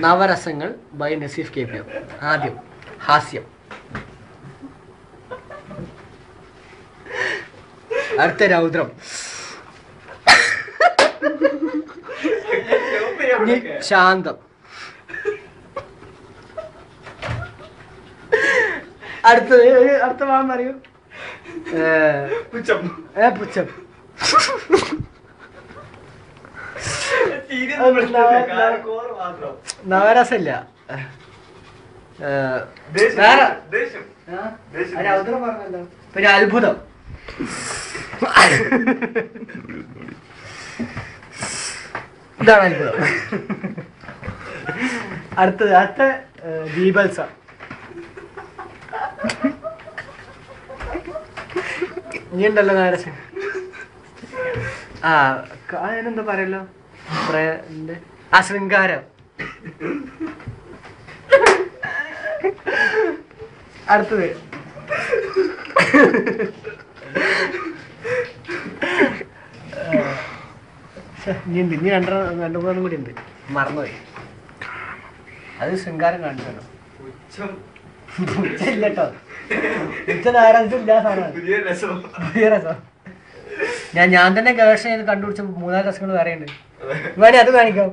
നവരസങ്ങൾ by Naseef K P M. ആദ്യം ഹാസ്യം, അടുത്ത രൗദ്രം, ശാന്തം, അടുത്ത ഭാഗം പറയൂ. പുച്ഛം. നവരസമില്ല. പിന്നെ അത്ഭുതം. ഇതാണ് അത്ഭുതം. അടുത്ത ദീപൽസ. നീ ഉണ്ടല്ലോ നവരസം. അതിനെന്താ പറയല്ലോ, ശൃംഗാരം. അടുത്തത് ഇനി രണ്ടു മൂന്നും കൂടി ഉണ്ട്, മറന്നുപോയി. അത് ശൃംഗാരം കാണിച്ചല്ലോ. ഇല്ലട്ടോ, പുതിയ രസം. ഞാൻ തന്നെ ഗവേഷണം ചെയ്ത് കണ്ടുപിടിച്ച 3-4 രസങ്ങൾ വേറെ ഉണ്ട്. വേണേ അത് കാണിക്കാം.